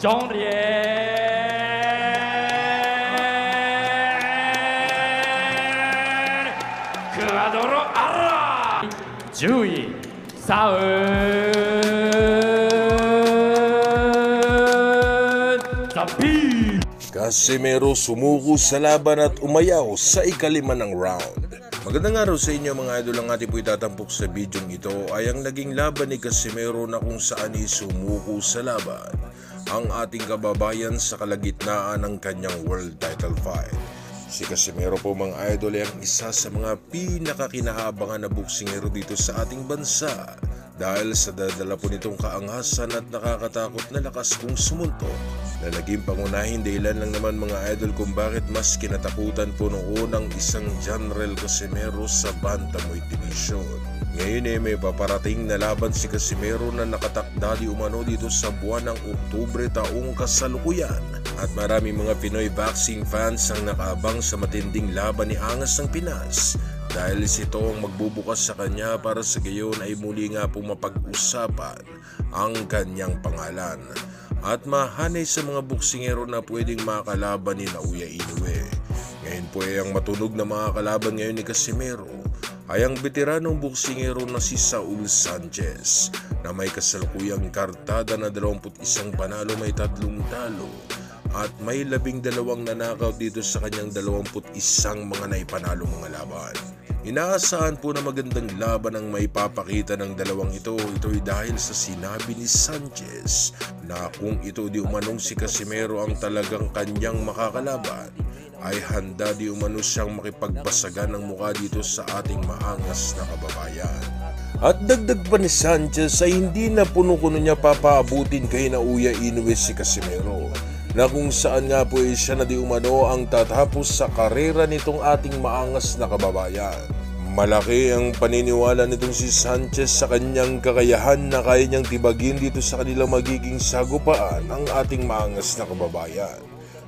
中联크아도로 알아 주의 사은 Zapi. Casimero sumuko sa laban at umayaw sa ikalima ng round. Magandang araw sa inyo mga idol. Ang ating po itatampok sa bidyong ito ay ang naging laban ni Casimero na kung saan sumuko sa laban ang ating kababayan sa kalagitnaan ng kanyang world title fight. Si Casimero po mga idol ay ang isa sa mga pinakakinahabangan na boksingero dito sa ating bansa dahil sa dadala po nitong kaangasan at nakakatakot na lakas kung sumuntok na naging pangunahing dahilan lang naman mga idol kung bakit mas kinatakutan po noon ang isang General Casimero sa Bantamweight Division. Ngayon may paparating na laban si Casimero na nakatakda di umano dito sa buwan ng Oktubre taong kasalukuyan at maraming mga Pinoy boxing fans ang nakaabang sa matinding laban ni Angas ng Pinas dahil ito ang magbubukas sa kanya para sa gayon ay muli nga po mapag-usapan ang kanyang pangalan at mahanay sa mga boksingero na pwedeng makalaban ni Naoya Inoue. Ngayon po ay ang matunog na mga kalaban ngayon ni Casimero ay ang veteranong boksingero na si Saul Sanchez na may kasalukuyang kartada na 21 panalo, may 3 talo at may 12 nanakaw dito sa kanyang 21 mga naipanalo mga laban. Inaasahan po na magandang laban ang may papakita ng dalawang ito. Ito'y dahil sa sinabi ni Sanchez na kung ito di umanong si Casimero ang talagang kanyang makakalaban ay handa di umano siyang makipagbasagan ng mukha dito sa ating maangas na kababayan. At dagdag pa ni Sanchez ay hindi na puno-kuno niya papaabutin kay Naoya Inoue si Casimero na kung saan nga po siya na di umano ang tatapos sa karera nitong ating maangas na kababayan. Malaki ang paniniwala nitong si Sanchez sa kanyang kakayahan na kaya niyang tibagin dito sa kanilang magiging sagupaan ang ating maangas na kababayan.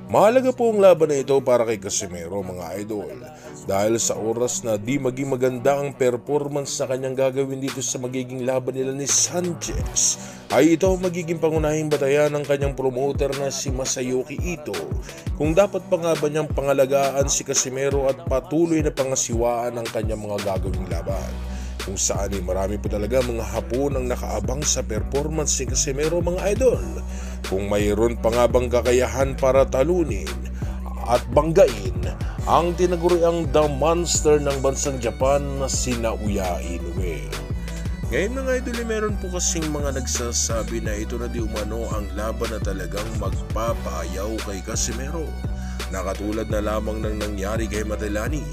Mahalaga po ang laban na ito para kay Casimero mga idol dahil sa oras na di maging maganda ang performance na kanyang gagawin dito sa magiging laban nila ni Sanchez ay ito magiging pangunahing batayan ng kanyang promoter na si Masayuki Ito kung dapat pa nga ba niyang pangalagaan si Casimero at patuloy na pangasiwaan ang kanyang mga gagawing laban. Kung saan marami po talaga mga Hapon ang nakaabang sa performance ni Casimero mga idol. Kung mayroon pa nga bang kakayahan para talunin at banggain ang tinaguriang The Monster ng bansang Japan na si Naoya Inoue. Ngayon mga idol, meron po kasing mga nagsasabi na ito na di umano ang laban na talagang magpapaayaw kay Casimero na katulad na lamang ng nangyari kay Matelani.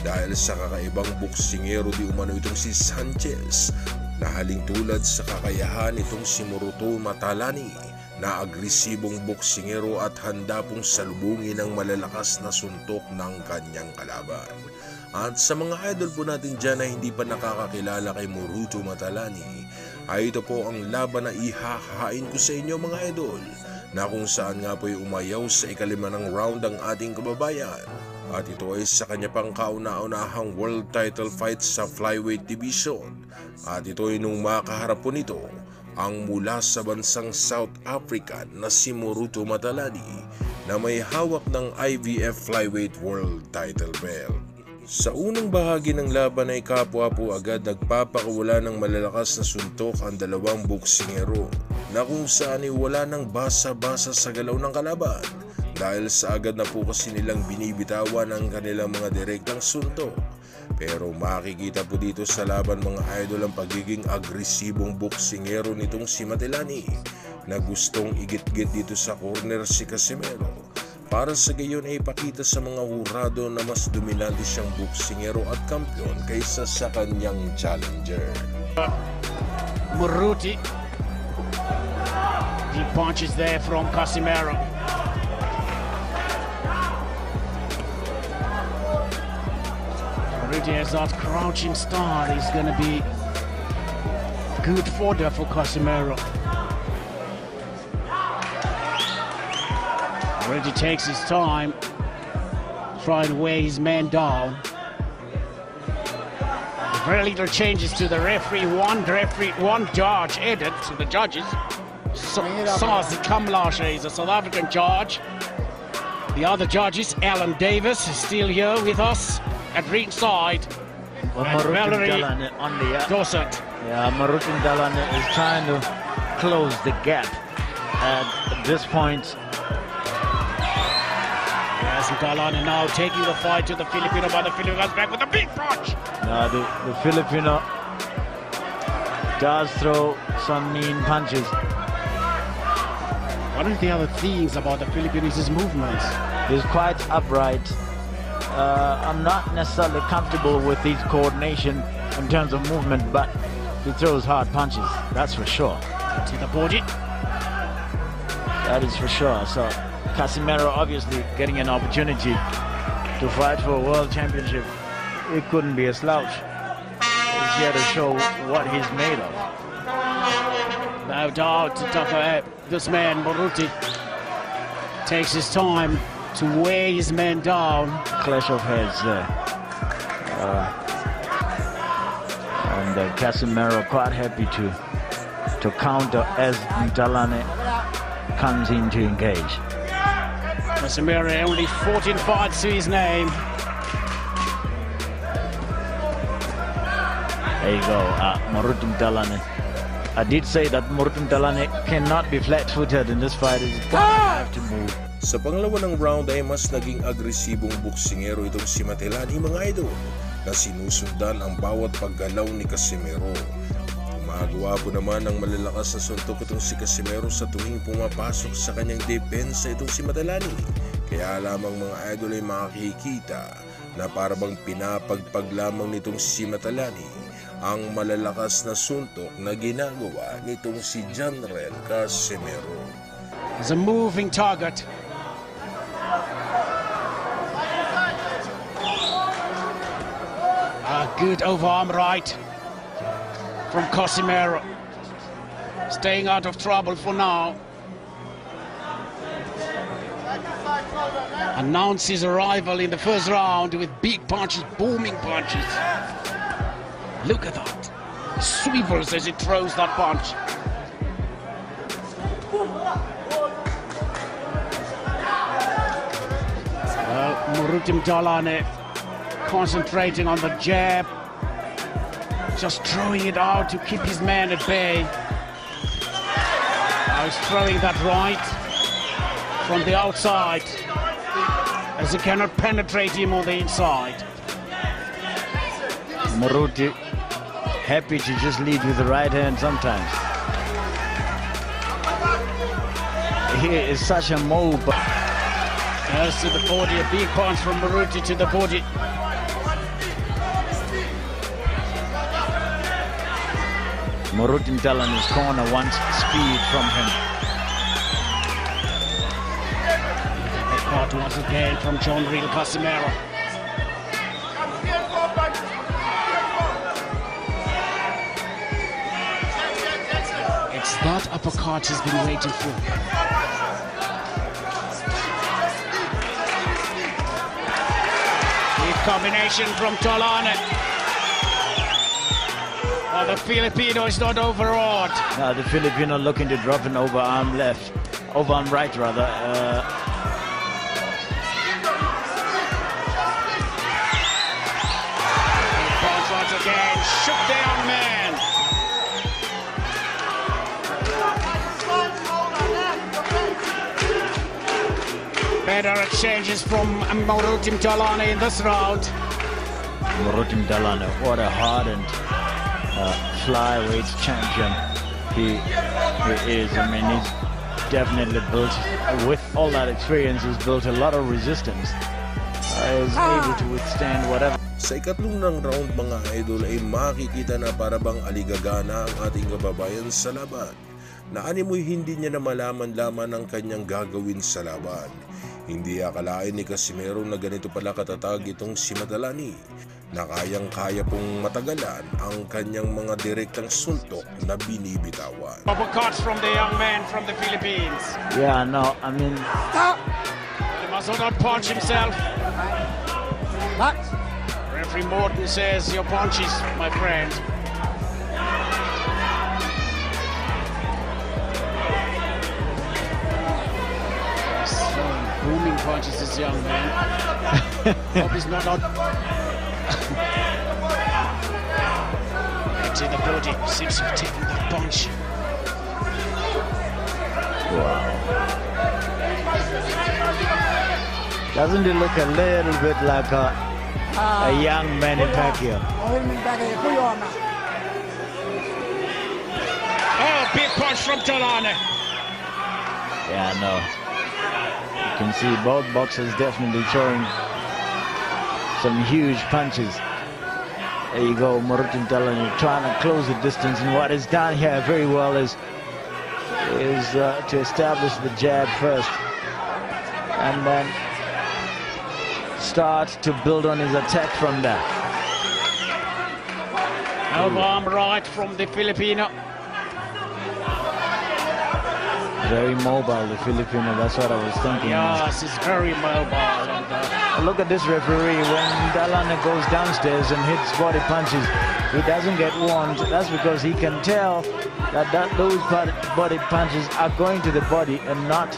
Dahil sa kakaibang boksingero di umano itong si Sanchez na haling tulad sa kakayahan itong si Moruto Matalani na agresibong boksingero at handa pong salubungin ang malalakas na suntok ng kanyang kalaban. At sa mga idol po natin dyan na hindi pa nakakakilala kay Moruto Matalani ay ito po ang laban na ihahain ko sa inyo mga idol na kung saan nga po umayaw sa ikalima ng round ang ating kababayan. At ito ay sa kanya pang kauna-unahang world title fight sa flyweight division. At ito ay nung makaharap po nito ang mula sa bansang South Africa na si Moruto Matalani na may hawak ng IBF flyweight world title belt. Sa unang bahagi ng laban ay kapwa po agad nagpapakawala ng malalakas na suntok ang dalawang boksingero na kung saan ay wala ng basa-basa sa galaw ng kalaban. Dahil sa agad na po kasi nilang binibitawan ang kanilang mga direktang suntok. Pero makikita po dito sa laban mga idol ang pagiging agresibong boksingero nitong si Matelani na gustong igit-git dito sa corner si Casimero para sa gayon ay ipakita sa mga hurado na mas dominante siyang boksingero at kampiyon kaysa sa kanyang challenger. Moruti. Deep punches there from Casimero. Moruti has that crouching start. He's going to be good fodder for Casimero. Moruti takes his time, trying to weigh his man down. Very little changes to the referee. One judge added to the judges. Sazi Kamlashe is a South African judge. The other judges, Alan Davis, is still here with us at ringside. And Valerie on the Dorset. yeah, Marutin Dalane is trying to close the gap at this point. Yes, Dalane now taking the fight to the Filipino, but the Filipino comes back with a big punch. Now the Filipino does throw some mean punches. One of the other things about the Philippines is his movements. He's quite upright. I'm not necessarily comfortable with his coordination in terms of movement, but he throws hard punches, that's for sure. To the body. That is for sure. So Casimero obviously getting an opportunity to fight for a world championship. It couldn't be a slouch. He's here to show what he's made of. No doubt, this man, Moruti, takes his time to weigh his men down. Clash of heads there. And Casimero quite happy to counter as Dalane comes in to engage. Casimero only 14 fights to his name. There you go, Marutin Dalane. I did say that Marutin Dalane cannot be flat-footed in this fight. He's gonna have to move. Sa pangalawa ng round ay mas naging agresibong boksingero itong si Matelani mga idol na sinusundan ang bawat paggalaw ni Casimero. Gumagawa po naman ng malalakas na suntok itong si Casimero sa tuwing pumapasok sa kanyang depensa itong si Matelani. Kaya lamang mga idol ay makikita na parabang pinapagpag lamang nitong si Matelani ang malalakas na suntok na ginagawa nitong si Janrel Casimero. It's a moving target. A good overarm right from Casimero. Staying out of trouble for now. Announced his arrival in the first round with big punches, booming punches. Look at that. Swivels as it throws that punch. Marutin Dalane concentrating on the jab, just throwing it out to keep his man at bay. Now he's throwing that right from the outside as he cannot penetrate him on the inside. Maruti happy to just lead with the right hand sometimes. He is such a move. Goes to the body, a big punch from Maruti to the body. Marutin Dalane's corner wants speed from him. Caught once again from John Real Casimero. It's that uppercut he's been waiting for. Combination from Dalane. Oh, the Filipino is not overawed. Now the Filipino looking to drop an overarm right rather. Punch once again, shook the young man. Better exchanges from Marutin Dalane in this round. Marutin Dalane, what a hardened flyweight champion he is. I mean, he's definitely built, with all that experience, he's built a lot of resistance. He's able to withstand whatever. Sa ikatlong ng round mga idol ay makikita na parabang aligagana ang ating kababayan sa laban. Na animoy hindi niya na malaman-laman ang kanyang gagawin sa laban. Hindi akalain ni Casimero na ganito pala katatag itong si Matelani, na kayang-kaya pong matagalan ang kanyang mga direktang suntok na binibitawan. Uppercuts from the young man from the Philippines. Yeah, no, I mean... He must not punch himself. Referee Morton says your punches, my friend. booming punches, this young man. Hope he's not out. Into the body, seems to have taken that punch. Doesn't it look a little bit like a young Manny Pacquiao? Oh, big punch from Talane. Yeah, no. You can see both boxers definitely throwing some huge punches. There you go, Morutin Talane trying to close the distance, and what is done here very well is to establish the jab first, and then start to build on his attack from there. Elbow arm right from the Filipino. Very mobile, the Filipino. That's what I was thinking. Yes, he's very mobile. And, Look at this referee. When Talane goes downstairs and hits body punches, he doesn't get warned. That's because he can tell that those body punches are going to the body and not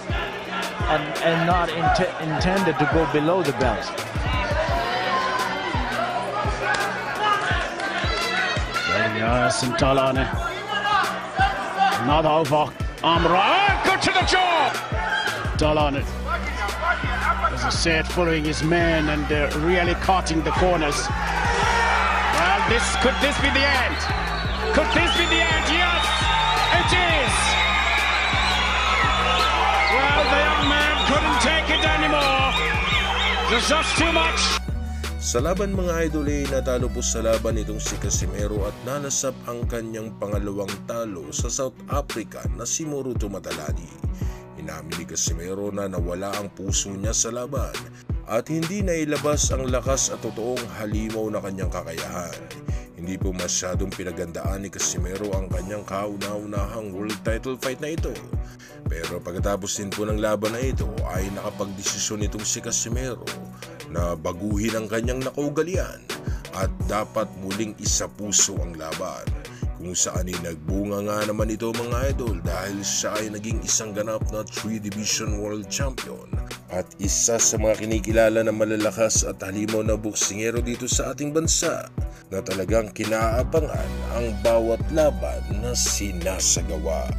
intended to go below the belt. yes, and Talane. Another over. Arm right. Good to the jaw. Talane. As I said, following his man and really cutting the corners. Well, could this be the end? Could this be the end? Yes, it is. Well, the young man couldn't take it anymore. There's just too much. Sa laban mga idol ay natalo po sa laban itong si Casimero at nanasap ang kanyang pangalawang talo sa South Africa na si Moruto Matalani. Inamin ni Casimero na nawala ang puso niya sa laban at hindi na ilabas ang lakas at totoong halimaw na kanyang kakayahan. Hindi po masyadong pinagandaan ni Casimero ang kanyang kauna-unahang world title fight na ito. Pero pagkatapos din po ng laban na ito ay nakapagdesisyon itong si Casimero na baguhin ang kanyang nakaugalian at dapat muling isapuso ang laban. Kung saan ay nagbunga nga naman ito mga idol dahil siya ay naging isang ganap na 3-division world champion at isa sa mga kinikilala na malalakas at halimaw na boksingero dito sa ating bansa na talagang kinaabangan ang bawat laban na sinasagawa.